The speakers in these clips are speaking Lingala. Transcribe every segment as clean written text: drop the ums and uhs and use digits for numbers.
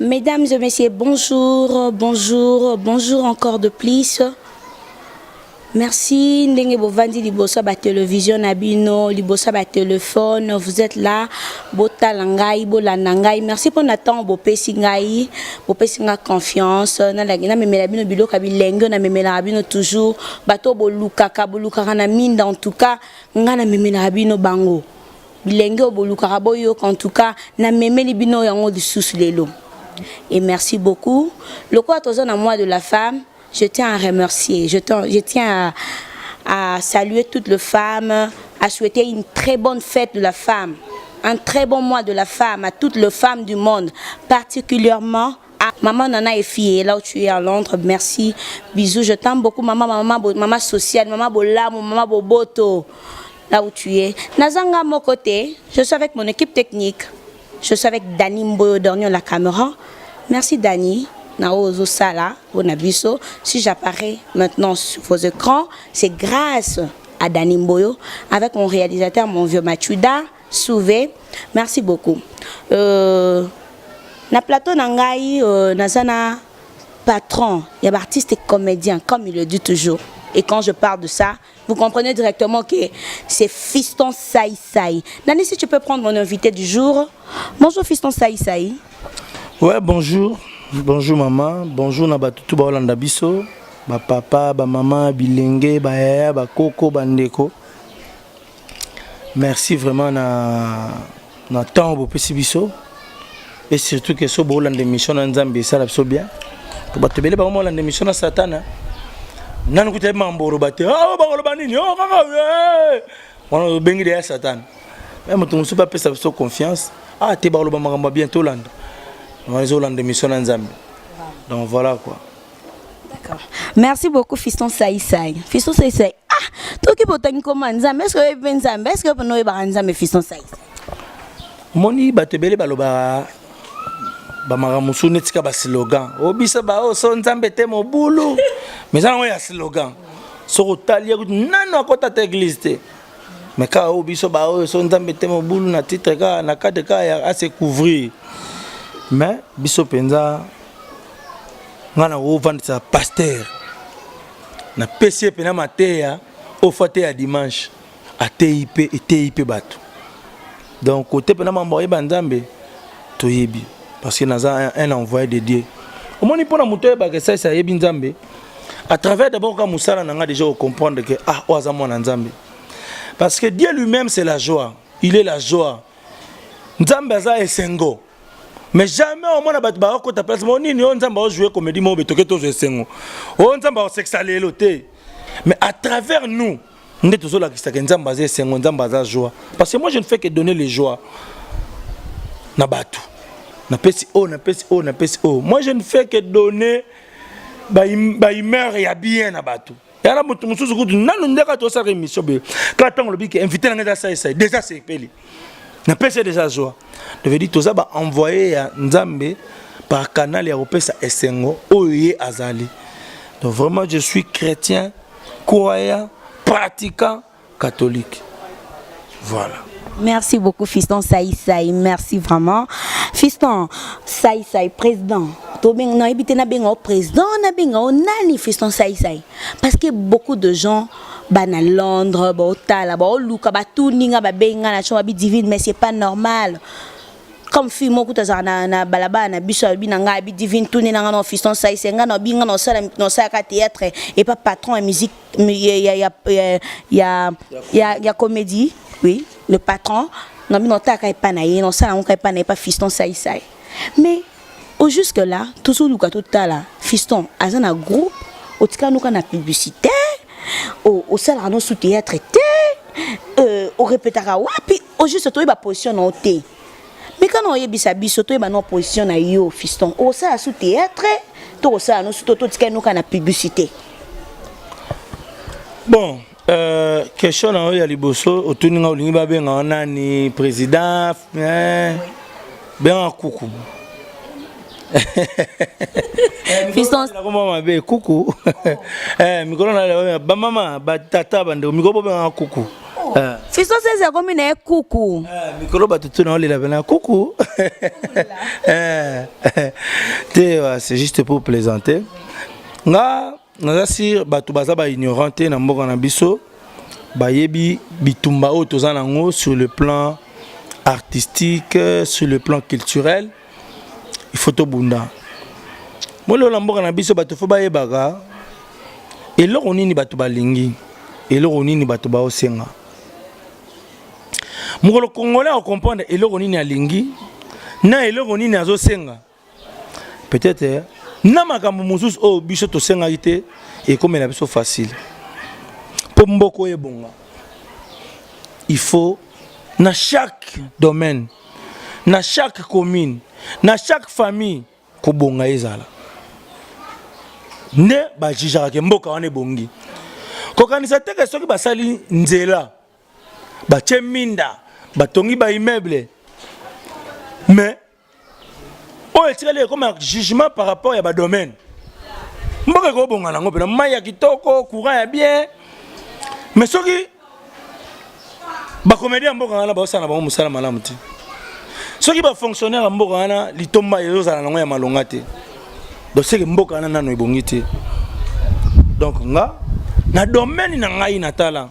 Mesdames et messieurs, bonjour, bonjour, bonjour encore de plus. Merci ndenge bovandi liboso ba télévision na bino, liboso ba téléphone, vous êtes là, botala ngai, bolanda ngai. Merci pour natang bopesi ngai, bopesi nga confiance. Na memela bino biloka bilenge na memela bino toujours, bato bolukaka na minda en tout cas, nga na memela bino bango. Bilenge bolukaka boyo en tout cas, na memeli bino yango lisusu lelo. Et merci beaucoup. Le quoi à moi de la femme, je tiens à remercier, je tiens à saluer toutes les femmes, à souhaiter une très bonne fête de la femme, un très bon mois de la femme à toutes les femmes du monde, particulièrement à maman Nana et fille, là où tu es à Londres, merci, bisous, je t'aime beaucoup, maman sociale, maman Bolam, maman Boboto, là où tu es. Nazanga à mon côté, je suis avec mon équipe technique, je suis avec Dani Mboyo derrière la caméra. Merci Dani. Si j'apparais maintenant sur vos écrans, c'est grâce à Dani Mboyo, avec mon réalisateur, mon vieux Machuda, Souvé. Merci beaucoup. Na plateau Nangaï, Nazana, patron, il y a artiste et comédien, comme il le dit toujours. Et quand je parle de ça, vous comprenez directement que c'est Fiston Saï Saï. Dani, si tu peux prendre mon invité du jour. Bonjour Fiston Saï Saï. Ouais, bonjour. Bonjour maman, bonjour Nabatutu Baolanda Biso, ba papa, ba maman, bilenge, ba yaya, ba koko, ba ndeko. Merci vraiment na temps pour pesi biso. Et surtout que so Baolanda mission na Nzambe ça la bien. To batebele ba Baolanda mission na Satana. Nanu kute mamboro bate. Ah ba Baolanda nini? Oh kaka we. On bengi de Satan. Même to musu pas pesa biso confiance. Ah te Baolanda makamba bientôt land. Donc voilà quoi. D'accord. Merci beaucoup Fiston Saï Saï. Fiston Saï Saï. Ah, toi qui botani comment Nzambe? Est-ce que vous Nzambe? Est-ce que vous n'avez pas Nzambe Fiston Saï Saï? Moni batebele baloba ba maramusu netika ba slogan. Obisa ba o so Nzambe te mo bulu. Mais ça on ya slogan. So rotalia nano akota ta église te. Mais ka obiso ba o so Nzambe te mo bulu na titre ka na cadre ka ya à se couvrir. Mais biso penza ngana wo vendre pasteur na PC pena matéya au faté à dimanche à TIP et TIP bato. Donc côté pena mamboye banzambe toyebi parce que naza un envoyé de Dieu. Au moins pour na muto ba que ça yebi nzambe à travers d'abord quand musala nanga déjà comprendre que ah oza mwana nzambe. Parce que Dieu lui-même c'est la joie, il est la joie. Nzambe za esengo. Mais jamais au moins na ba ko ta place moni ni on nzamba jouer comédie mo betoke to jouer sengo. On nzamba sexualité loté. Mais à travers nous, nous tous la qui nzamba za sengo nzamba za joie. Parce que moi je ne fais que donner les joies. Na batu. Na pesi o na pesi o na pesi o. Moi je ne fais que donner ba humeur ya bien na batu. Ya na mutu mususu kutu nanu ndeka to sa émission be. Quand on le dit que inviter na ça déjà c'est peli. Na pesi déjà joie. Je veux dire tout ça va envoyer à Nzambe par canal et Européen Essengo Oye Azali. Donc vraiment je suis chrétien, croyant, pratiquant, catholique. Voilà. Merci beaucoup Fiston Saï Saï, merci vraiment. Fiston Saï Saï président. To ben na habité na ben président na ben nani Fiston Saï Saï. Parce que beaucoup de gens à Londres, au Tala, au Luka, tout ninga ba benga na chwa bi divine mais c'est pas normal. Comme film mo kuta na balaba na biso bi nanga bi divine tout ni nanga no Fiston Saï Saï nga no binga no sala ka théâtre et pas patron en musique il y a comédie, oui, le patron non bi no ta ka pa na ye no sala on ka pa na pas Fiston Saï Saï. Mais au jusque là toujours Luka tout Tala Fiston azana groupe au tika nous na publicité au salaire no sous théâtre au répétera wapi au juste toi ba position no té. Mais quand on y est biso toi ba no position na yo Fiston au salaire sous théâtre to ça no sous to tika nous na publicité. Bon question na ya liboso otuninga olingi ba benga nani président ben kuku. Fiston maman be kuku mikolo na ba mama ba tata bande mikolo be kuku Fisto c'est comme une coucou. Micro batutu na olela bena coucou. C'est juste pour plaisanter. Nga nazasi batu baza ba ignorante na mboka na biso. Bayebi bitumba o tozanango sur le plan artistique, sur le plan culturel. Il faut to bunda. Molo na mboka na biso batu fo bayebaka. Eloko nini batu balingi. Eloko nini batu ba osenga. Mokolo congolais a comprendre eloko nini alingi na eloko nini azosenga. Peut-être na makambo mususu o biso to senga ite et comme la biso facile. Pour mboko ebonga. Il faut na chaque domaine, na chaque commune, na chaque famille ko bonga ezala. Ne ba jijaka ke mboka wane bongi. Ko kanisa te ke soki basali nzela. Ba cheminda batongi ba immeuble mais on est tiré comme un jugement par rapport à ba domaine mboka ko bonga nango pe na maya kitoko courant ya bien mais soki ba comédien mboka na ba osana ba musala malamu ti soki ba fonctionnaire mboka na litomba yozala nango ya malonga te donc c'est que mboka na nano ebongi te donc nga na domaine na ngai na talent.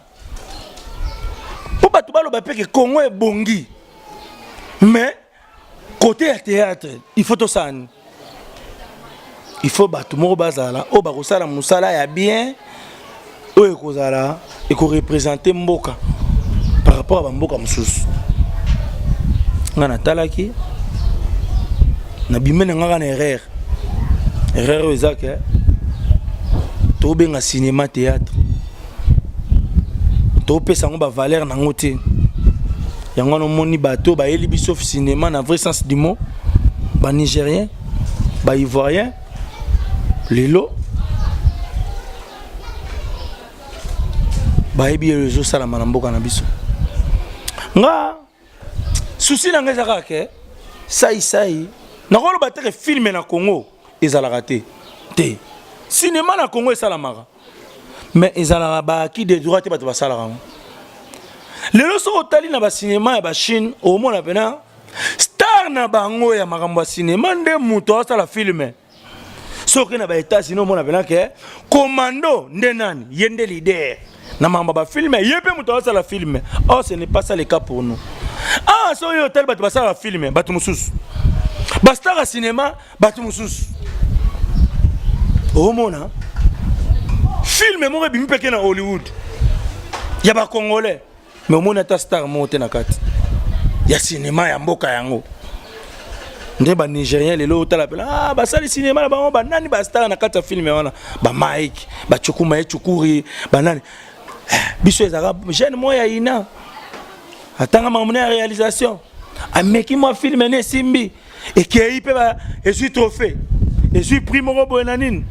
Pour pas tout le que Congo est bongi. Mais côté théâtre, il faut tout ça. Il faut battre mon bazala, au barosala musala ya bien, au ekozala et qu'on représente Mboka par rapport à Mboka msous. Ngana talaki na bimene ngana erreur. Erreur ezaka. To benga cinéma théâtre. To pesa ngo ba valeur na ngote yango no moni bato ba eli biso cinéma na vrai sens du mot ba nigérien ba ivoirien lelo ba ebi rezo sala manamboka na biso nga souci na ngeza kake sai na ko ba te film na Congo ezala raté te cinéma na Congo ezala mara. Mais ils ont qui des droits de ba sala. Les leçons au tali na ba cinéma et ba Chine au monde apena star na bango ya makambo cinéma nde muto asala film. Soki na ba état sinon monde apena ke commando nde nani yende leader na mamba ba film yepe muto asala film. Oh ce n'est pas ça le cas pour nous. Ah so yo tel ba sala film batu mususu. Ba star cinéma batu mususu. Au monde film mo bimi peke na Hollywood ya ba congolais mais au moins ta star monte na kati ya cinéma ya mboka yango nde ba nigérien lelo tala pela ba sali cinéma na bango ba nani ba star na kati ya film wana ba Mike ba Chukuma Chukuri ba nani biso ezaka jeune moya ina atanga mamuna réalisation ameki mo film ne simbi et qui peut ba et suis trophée et suis prix mo bo nanine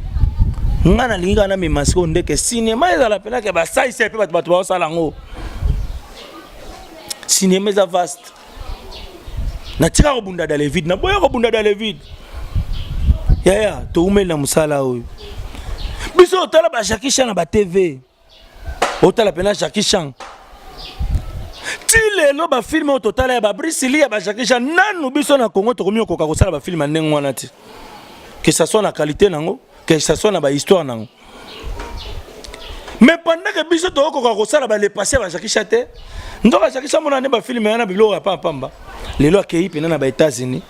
ngana linga na mimasiko ndeke cinéma ezala pela ke ba sai se pe batu ba sala ngo cinéma za vaste na tika ko bunda dans les vides na boya ko bunda dans les vides ya to umela musala oyo biso tala ba Jackie Chan na ba TV o tala pela Jackie Chan tile lo ba film au total ya ba Bruce Lee ya ba Jackie Chan nanu biso na Congo to komi ko ka ko sala ba film ndenge wana ti que ça soit la qualité nango que ça soit dans l'histoire. Mais pendant que biso to ko ko sala ba le passé ba Jackie Chan te ndoka Jackie Chan mona ne ba film na bilo ya pamba les lois qui pena na ba États-Unis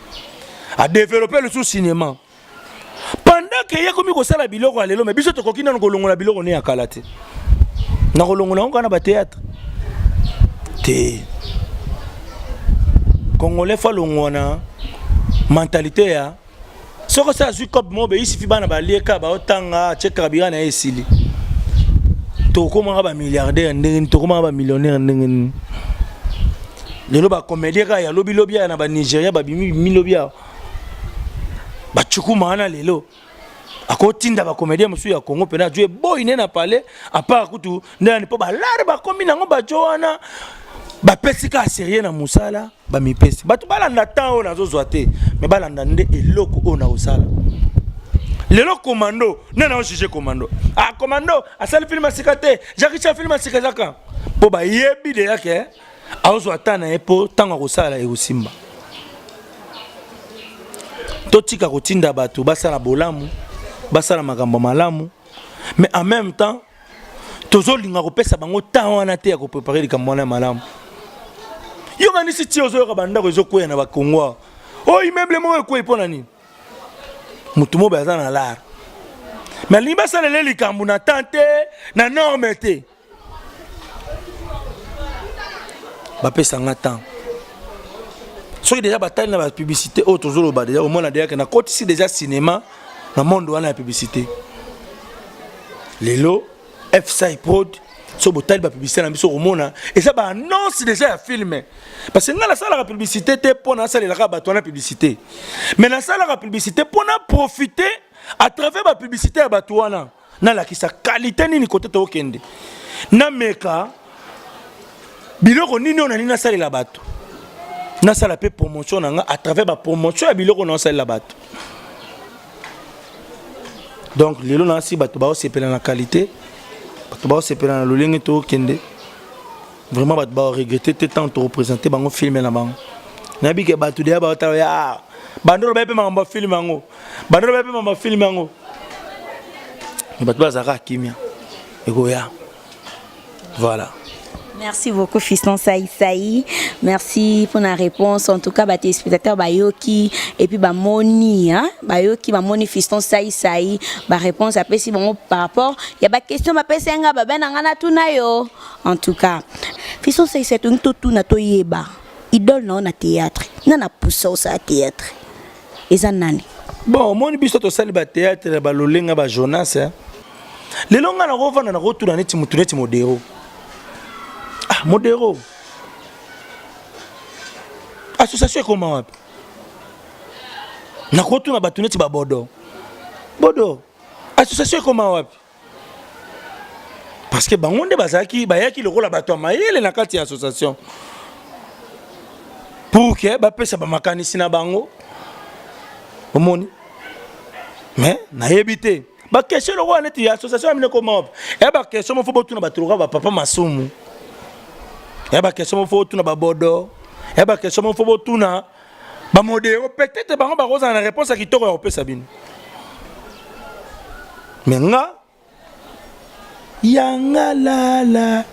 a développer le sous-cinéma pendant que ya komi ko sala biloko lelo mais biso to ko kina ko longola biloko ne ya kalate na ko longola on kana ba théâtre te congolais fa longona mentalité ya soko sa zu cop mo be isifi bana ba lieka ba otanga cheka bira na esili to koma ba milliardaire ndenge to koma ba millionnaire ndenge lelo ba comédien ka ya lobi lobia na ba Nigeria ba bimi milobia ba Chukuma na lelo akotinda ba comédien musu ya Congo pena jouer boy ne na parler à part kutu ndani po ba lare ba komi nango ba joana ba pesika sérieux na musala ba mi pesi batu balanda temps na zo te mais balanda nde eloko ona osala lelo commando nena o juger commando ah commando a sali film sikate Jackie Chan film sikazaka po ba yebi de yake aozo atana e po tanga kosala e kosimba to tika kotinda bato basala bolamu basala makambo malamu mais en même temps tozolinga kopesa bango temps wana te ya kopréparer likambo wana malamu yo kanisi ti ozoyoka bandako ezokwea na bakongo o immeuble moko ekwei mpo na nini motu mo baza na lar mais alingi basalele likambo na temps te na norme te bapesanga temps soki déjà batali na bapublicité oyo tozoloba déjà omona déjà ke nakotisi déjà cinéma na monde wana ya publicité lelo FSI Prod so botali bapublicité na biso komona eza baannonce déjà ya filme parce que nga nasalaka publicité te mpo nasalelaka bato wana publicité mais nasalaka publicité mpo na profiter à travers bapublicité ya bato wana nalakisa qualité nini kote tookende nameka biloko nini oyo nani nasalela bato nasala pe promotion nanga à travers bapromotion ya biloko naosalela bato donc lelo nasi bato baosepela na qualité bato baosepela na lolenge tookende vraiment bato baoregrete te tant torepresente bango filme na bango nayebi ke bato deya baotala ya bandolo baye mpe makambo bafilme yango bandolo baye mpe makambo bafilme yango bato bazalaka kimia ekoya voilà. Merci beaucoup, Fiston Saï. Merci pour la réponse. En tout cas, les téléspectateurs Bayoki et puis Bamoni, hein, Bayoki, Bamoni, Fiston Saï. Ma réponse après si bon par rapport, il y a pas question, ma pèse nga baben ngana tunayo. En tout cas, Fiston Saï c'est un tout na toyeba. Idole non na théâtre. Nana poussa au théâtre. Eza nani. Bon, mon biso to sali ba théâtre ba lolenga ba Jonas. Les longa na rovana na retour na neti mutuneti modero. Ah, modero. Association comment wapi? Na retour na batuneti ba bodo. Bodo. Association comment wapi? Parce que bangonde bazaki bayaki le rôle bato mayele na kati ya association. Pour que ba pesa ba makanisi na bango. Omoni. Mais na yebité. Ba question le rôle neti association amine comment wapi? E ba question mo fo botuna batuluka ba papa masumu. E ba question mo fo botuna ba bodo. E ba question mo fo botuna ba modero peut-être bango ba roza na réponse à kitoko ya opesa bino. Mais nga yanga la la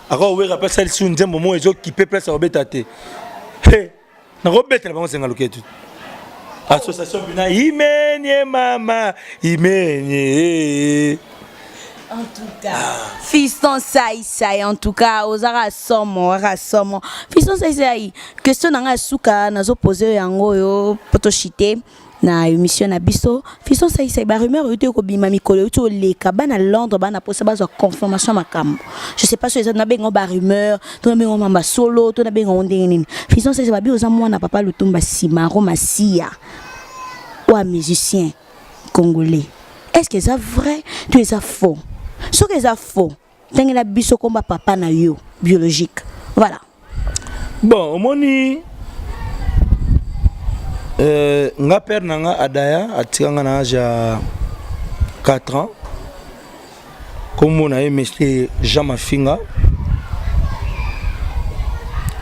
ako we rappelle celle sur nzembo mo ezo kipe place obeta te he na robeta bango senga loketu association bina imenye mama imenye en tout cas Fiston Saï en tout cas ozara somo Fiston Saï question nanga suka nazo poser yango yo potoshite na émission na biso Fiston Saï ba rumeur yote ko bima mikolo yote oleka bana Londres bana posa bazo confirmation makambo je sais pas si na bengo ba rumeur to na bengo mamba solo to na bengo ndenge nini Fiston Saï ba bi oza mwana papa Lutumba Simaro Masia ou un musicien congolais est-ce que c'est vrai tu es faux ce que c'est faux tenga la biso komba papa na yo biologique voilà bon omoni nga père nanga Adaya atikanga na âge ya 4 ans comme on a monsieur Jean Mafinga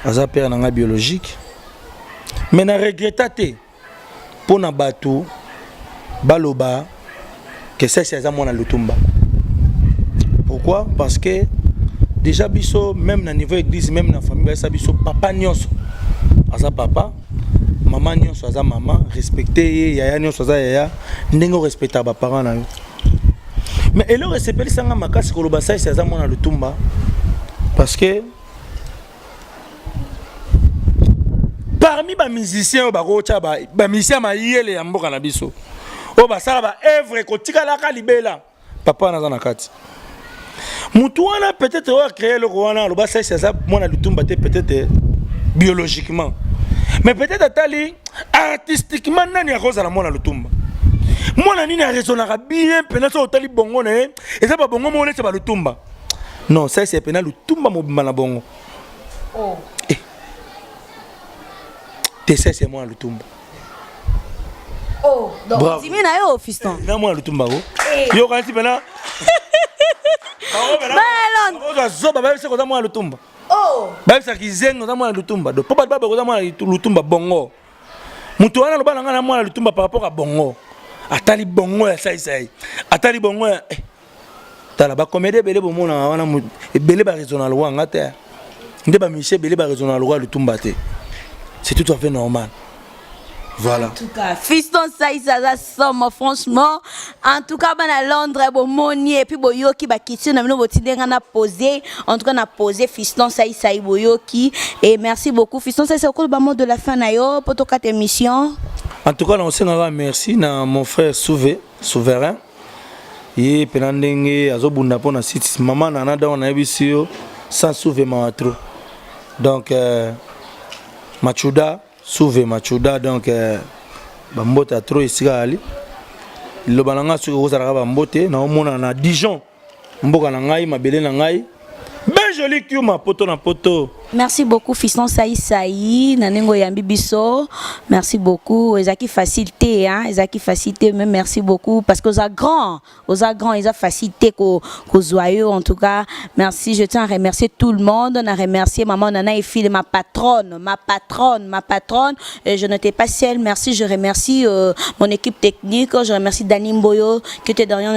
aza père nanga biologique mais na regretté pour na bato baloba que c'est ça mona Lutumba. Pourquoi? Parce que déjà biso même na niveau église même na famille ça biso papa nyonso aza papa maman nyonso aza maman respecter yaya nyonso aza yaya ndenge respecter ba parents na yo mais elo respecter sanga makasi koloba ça c'est aza mona Lutumba parce que parmi ba musiciens ba rocha ba musicien ma yele ya mboka na biso o ba sala ba œuvre ko tikala ka libela papa na za kati mutu wana peut-être o créer le wana lo ba ça c'est ça mona Lutumba te peut-être biologiquement mais peut-être atali artistiquement nani ya koza la mona Lutumba mona nini a raisonnera bien peut-être otali bongo na et ça ba bongo mo nete ba Lutumba non ça c'est pena Lutumba mo bima na bongo oh te c'est moi Lutumba oh donc dis-moi na yo Fiston na moi Lutumba go yo quand tu pena Londres. Zoba ba se ko za mwa lutumba. Oh. Ba se ki zengo za mwa lutumba. Do papa ba ko za mwa lutumba bongo. Mutu wana loba na mwa lutumba par rapport à bongo. Atali bongo ya sai. Atali bongo ya tala ba comédie belé bo mona wana belé ba raisonnable wanga te. Nde ba Michel belé ba raisonnable wa lutumba te. C'est tout à fait normal. Voilà. En tout cas, Fiston Saïsa somme franchement. En tout cas, ben à Londres, bon moni et puis boyoki ba question na mino botindenga na poser. En tout cas, na poser Fiston Saïsa boyoki et merci beaucoup Fiston Saïsa au mot de la fin na yo pour toute cette émission. En tout cas, on se merci na mon frère Souverain. Et penandenge azobunda pona site maman nana da on a bisio sans souvenir trop. Donc Machuda Souve Machuda donc bambota trop isika ali lo balanga su ko sara bambote na omona na Dijon mboka na ngai mabele na ngai ben joli kiuma poto na poto. Merci beaucoup Fiston Saïsaï nanengo yambi biso. Merci beaucoup ezaki facilité hein ezaki facilité mais merci beaucoup parce que aux a grand ils a facilité ko joyeux en tout cas. Merci, je tiens à remercier tout le monde, on a remercié maman Nana et fille ma patronne et je n'étais pas seule. Merci, je remercie mon équipe technique, je remercie Dani Mboyo qui était derrière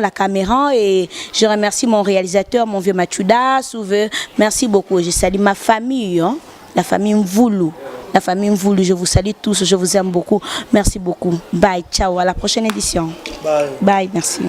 la caméra et je remercie mon réalisateur mon vieux Machuda Souve. Merci beaucoup, je salue ma famille, hein? La famille Mvoulou. Je vous salue tous, je vous aime beaucoup. Merci beaucoup. Bye, ciao, à la prochaine édition. Bye. Bye, merci.